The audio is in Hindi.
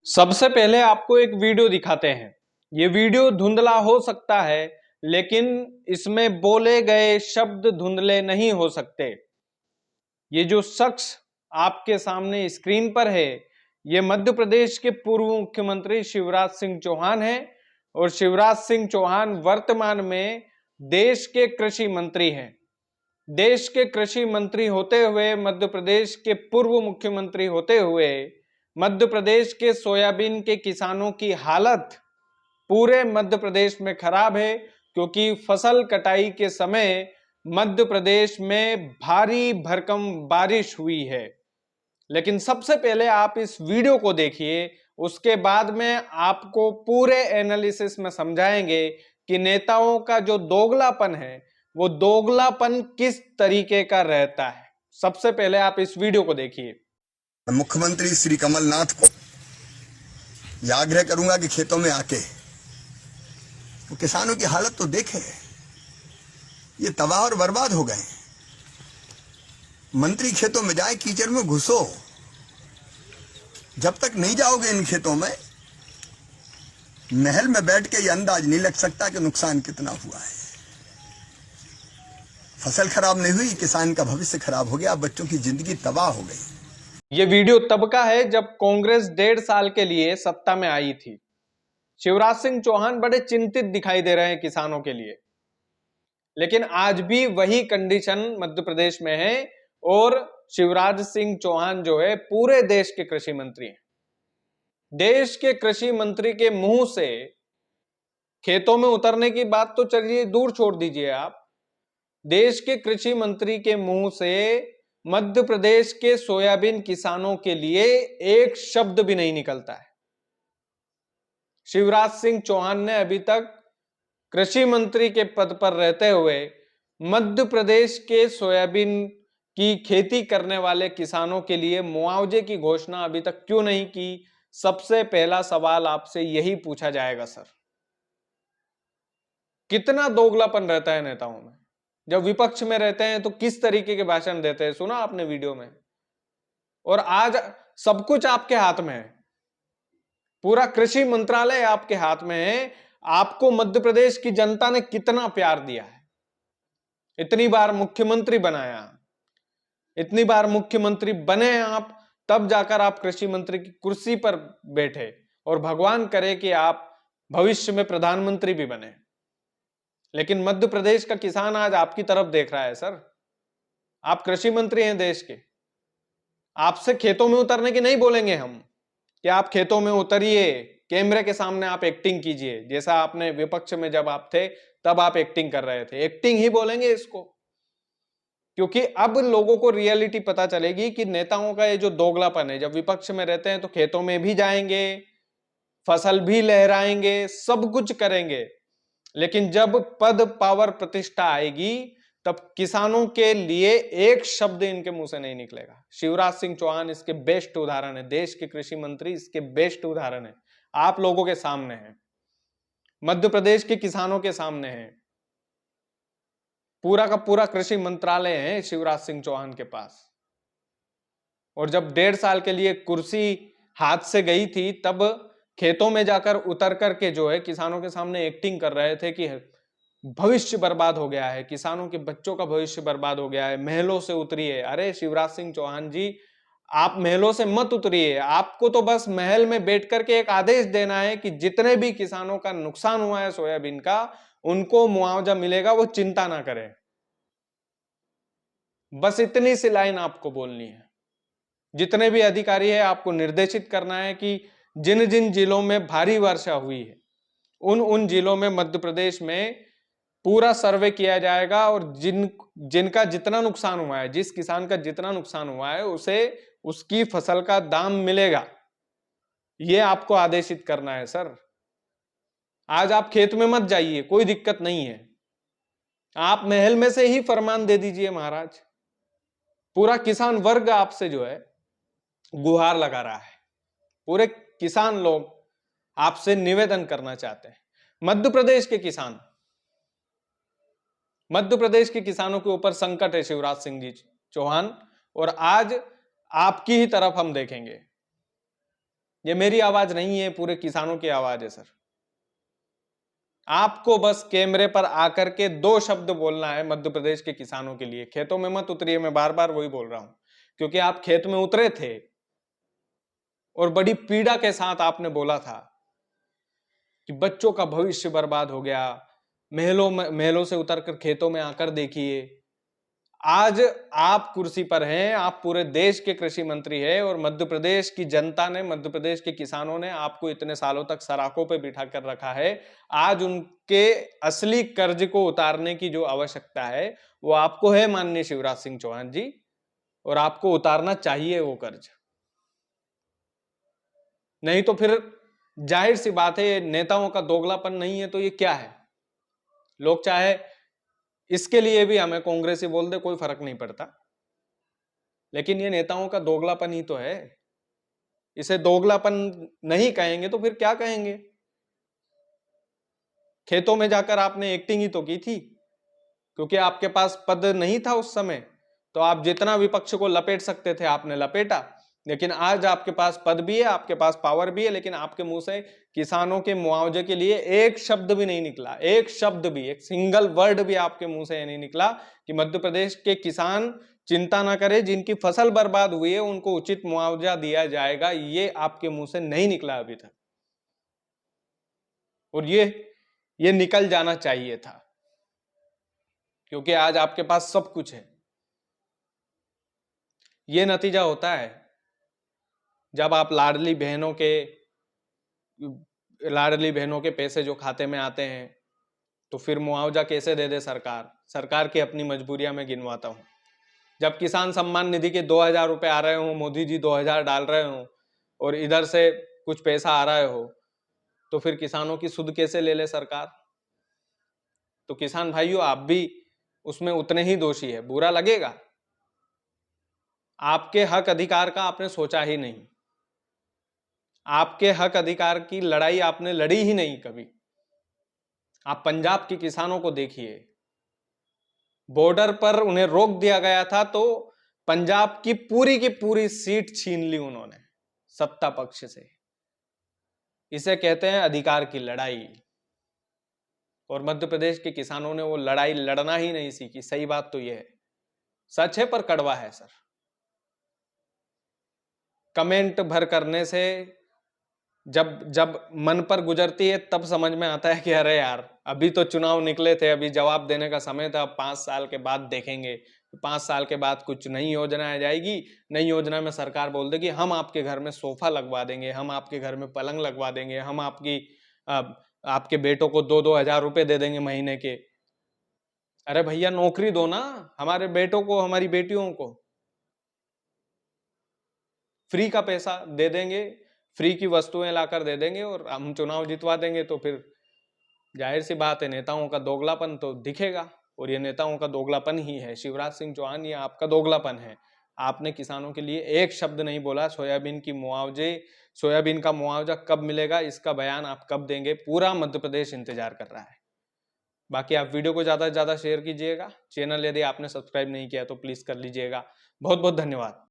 सबसे पहले आपको एक वीडियो दिखाते हैं। ये वीडियो धुंधला हो सकता है, लेकिन इसमें बोले गए शब्द धुंधले नहीं हो सकते। ये जो शख्स आपके सामने स्क्रीन पर है, ये मध्य प्रदेश के पूर्व मुख्यमंत्री शिवराज सिंह चौहान हैं और शिवराज सिंह चौहान वर्तमान में देश के कृषि मंत्री हैं। देश के कृषि मंत्री होते हुए, मध्य प्रदेश के पूर्व मुख्यमंत्री होते हुए, मध्य प्रदेश के सोयाबीन के किसानों की हालत पूरे मध्य प्रदेश में खराब है, क्योंकि फसल कटाई के समय मध्य प्रदेश में भारी भरकम बारिश हुई है। लेकिन सबसे पहले आप इस वीडियो को देखिए, उसके बाद में आपको पूरे एनालिसिस में समझाएंगे कि नेताओं का जो दोगलापन है, वो दोगलापन किस तरीके का रहता है। सबसे पहले आप इस वीडियो को देखिए। मुख्यमंत्री श्री कमलनाथ को यह आग्रह करूंगा कि खेतों में आके वो किसानों की हालत तो देखे। ये तबाह और बर्बाद हो गए। मंत्री खेतों में जाए, कीचड़ में घुसो। जब तक नहीं जाओगे इन खेतों में, महल में बैठ के ये अंदाज नहीं लग सकता कि नुकसान कितना हुआ है। फसल खराब नहीं हुई, किसान का भविष्य खराब हो गया, बच्चों की जिंदगी तबाह हो गई। ये वीडियो तब का है जब कांग्रेस 1.5 साल के लिए सत्ता में आई थी। शिवराज सिंह चौहान बड़े चिंतित दिखाई दे रहे हैं किसानों के लिए, लेकिन आज भी वही कंडीशन मध्य प्रदेश में है और शिवराज सिंह चौहान जो है पूरे देश के कृषि मंत्री हैं। देश के कृषि मंत्री के मुंह से खेतों में उतरने की बात तो चलिए दूर छोड़ दीजिए आप, देश के कृषि मंत्री के मुंह से मध्य प्रदेश के सोयाबीन किसानों के लिए एक शब्द भी नहीं निकलता है। शिवराज सिंह चौहान ने अभी तक कृषि मंत्री के पद पर रहते हुए मध्य प्रदेश के सोयाबीन की खेती करने वाले किसानों के लिए मुआवजे की घोषणा अभी तक क्यों नहीं की? सबसे पहला सवाल आपसे यही पूछा जाएगा सर। कितना दोगलापन रहता है नेताओं में। जब विपक्ष में रहते हैं तो किस तरीके के भाषण देते हैं, सुना आपने वीडियो में। और आज सब कुछ आपके हाथ में है, पूरा कृषि मंत्रालय आपके हाथ में है। आपको मध्य प्रदेश की जनता ने कितना प्यार दिया है, इतनी बार मुख्यमंत्री बनाया, इतनी बार मुख्यमंत्री बने आप, तब जाकर आप कृषि मंत्री की कुर्सी पर बैठे, और भगवान करे कि आप भविष्य में प्रधानमंत्री भी बने। लेकिन मध्य प्रदेश का किसान आज आपकी तरफ देख रहा है सर। आप कृषि मंत्री हैं देश के, आपसे खेतों में उतरने की नहीं बोलेंगे हम कि आप खेतों में उतरिए, कैमरे के सामने आप एक्टिंग कीजिए, जैसा आपने विपक्ष में जब आप थे तब आप एक्टिंग कर रहे थे। एक्टिंग ही बोलेंगे इसको, क्योंकि अब लोगों को रियलिटी पता चलेगी कि नेताओं का ये जो दोगलापन है, जब विपक्ष में रहते हैं तो खेतों में भी जाएंगे, फसल भी लहराएंगे, सब कुछ करेंगे, लेकिन जब पद पावर प्रतिष्ठा आएगी तब किसानों के लिए एक शब्द इनके मुंह से नहीं निकलेगा। शिवराज सिंह चौहान इसके बेस्ट उदाहरण है, देश के कृषि मंत्री इसके बेस्ट उदाहरण है। आप लोगों के सामने हैं, मध्य प्रदेश के किसानों के सामने है, पूरा का पूरा कृषि मंत्रालय है शिवराज सिंह चौहान के पास। और जब 1.5 साल के लिए कुर्सी हाथ से गई थी, तब खेतों में जाकर उतर करके जो है किसानों के सामने एक्टिंग कर रहे थे कि भविष्य बर्बाद हो गया है, किसानों के बच्चों का भविष्य बर्बाद हो गया है, महलों से उतरिए। अरे शिवराज सिंह चौहान जी, आप महलों से मत उतरिए, आपको तो बस महल में बैठ करके एक आदेश देना है कि जितने भी किसानों का नुकसान हुआ है सोयाबीन का, उनको मुआवजा मिलेगा, वो चिंता ना करें। बस इतनी सी लाइन आपको बोलनी है। जितने भी अधिकारी है आपको निर्देशित करना है कि जिन जिन जिलों में भारी वर्षा हुई है, उन उन जिलों में मध्य प्रदेश में पूरा सर्वे किया जाएगा, और जिनका जितना नुकसान हुआ है, जिस किसान का जितना नुकसान हुआ है, उसे उसकी फसल का दाम मिलेगा। यह आपको आदेशित करना है सर। आज आप खेत में मत जाइए, कोई दिक्कत नहीं है, आप महल में से ही फरमान दे दीजिए महाराज। पूरा किसान वर्ग आपसे जो है गुहार लगा रहा है, पूरे किसान लोग आपसे निवेदन करना चाहते हैं। मध्य प्रदेश के किसान, मध्य प्रदेश के किसानों के ऊपर संकट है शिवराज सिंह जी चौहान, और आज आपकी ही तरफ हम देखेंगे। ये मेरी आवाज नहीं है, पूरे किसानों की आवाज है सर। आपको बस कैमरे पर आकर के 2 शब्द बोलना है मध्य प्रदेश के किसानों के लिए। खेतों में मत उतरिए, मैं बार-बार वही बोल रहा हूं, क्योंकि आप खेत में उतरे थे और बड़ी पीड़ा के साथ आपने बोला था कि बच्चों का भविष्य बर्बाद हो गया। महलों से उतरकर खेतों में आकर देखिए। आज आप कुर्सी पर हैं, आप पूरे देश के कृषि मंत्री हैं और मध्य प्रदेश की जनता ने, मध्य प्रदेश के किसानों ने आपको इतने सालों तक सराखों पे बिठा कर रखा है। आज उनके असली कर्ज को उतारने की जो आवश्यकता है, वो आपको है माननीय शिवराज सिंह चौहान जी, और आपको उतारना चाहिए वो कर्ज। नहीं तो फिर जाहिर सी बात है, ये नेताओं का दोगलापन नहीं है तो ये क्या है? लोग चाहे इसके लिए भी हमें कांग्रेसी बोल दे, कोई फर्क नहीं पड़ता, लेकिन ये नेताओं का दोगलापन ही तो है। इसे दोगलापन नहीं कहेंगे तो फिर क्या कहेंगे? खेतों में जाकर आपने एक्टिंग ही तो की थी, क्योंकि आपके पास पद नहीं था उस समय, तो आप जितना विपक्ष को लपेट सकते थे आपने लपेटा। लेकिन आज आपके पास पद भी है, आपके पास पावर भी है, लेकिन आपके मुंह से किसानों के मुआवजे के लिए एक शब्द भी नहीं निकला। एक शब्द भी, एक सिंगल वर्ड भी आपके मुंह से नहीं निकला कि मध्य प्रदेश के किसान चिंता ना करें, जिनकी फसल बर्बाद हुई है उनको उचित मुआवजा दिया जाएगा। ये आपके मुंह से नहीं निकला अभी तक, और ये निकल जाना चाहिए था, क्योंकि आज आपके पास सब कुछ है। ये नतीजा होता है जब आप लाडली बहनों के पैसे जो खाते में आते हैं, तो फिर मुआवजा कैसे दे दे सरकार? सरकार की अपनी मजबूरियां मैं गिनवाता हूं। जब किसान सम्मान निधि के 2000 रुपए आ रहे हो, मोदी जी 2000 डाल रहे हो, और इधर से कुछ पैसा आ रहा हो, तो फिर किसानों की सुध कैसे ले ले सरकार? तो किसान भाइयों, आप भी उसमें उतने ही दोषी है। बुरा लगेगा, आपके हक अधिकार का आपने सोचा ही नहीं। आपके हक अधिकार की लड़ाई आपने लड़ी ही नहीं कभी। आप पंजाब के किसानों को देखिए, बॉर्डर पर उन्हें रोक दिया गया था तो पंजाब की पूरी सीट छीन ली उन्होंने सत्ता पक्ष से। इसे कहते हैं अधिकार की लड़ाई। और मध्य प्रदेश के किसानों ने वो लड़ाई लड़ना ही नहीं सीखी। सही बात तो यह है, सच है पर कड़वा है सर। कमेंट भर करने से जब जब मन पर गुजरती है तब समझ में आता है कि अरे यार, अभी तो चुनाव निकले थे, अभी जवाब देने का समय था, 5 साल के बाद देखेंगे। 5 साल के बाद कुछ नई योजना आ जाएगी, नई योजना में सरकार बोल देगी हम आपके घर में सोफा लगवा देंगे, हम आपके घर में पलंग लगवा देंगे, हम आपके बेटों को 2-2 हजार रुपए दे देंगे महीने के। अरे भैया, नौकरी दो ना हमारे बेटों को, हमारी बेटियों को। फ्री का पैसा दे देंगे, फ्री की वस्तुएं लाकर दे देंगे और हम चुनाव जितवा देंगे। तो फिर जाहिर सी बात है, नेताओं का दोगलापन तो दिखेगा, और ये नेताओं का दोगलापन ही है। शिवराज सिंह चौहान, ये आपका दोगलापन है। आपने किसानों के लिए एक शब्द नहीं बोला। सोयाबीन का मुआवजा कब मिलेगा, इसका बयान आप कब देंगे? पूरा मध्य प्रदेश इंतजार कर रहा है। बाकी आप वीडियो को ज्यादा से ज्यादा शेयर कीजिएगा। चैनल यदि आपने सब्सक्राइब नहीं किया तो प्लीज कर लीजिएगा। बहुत बहुत धन्यवाद।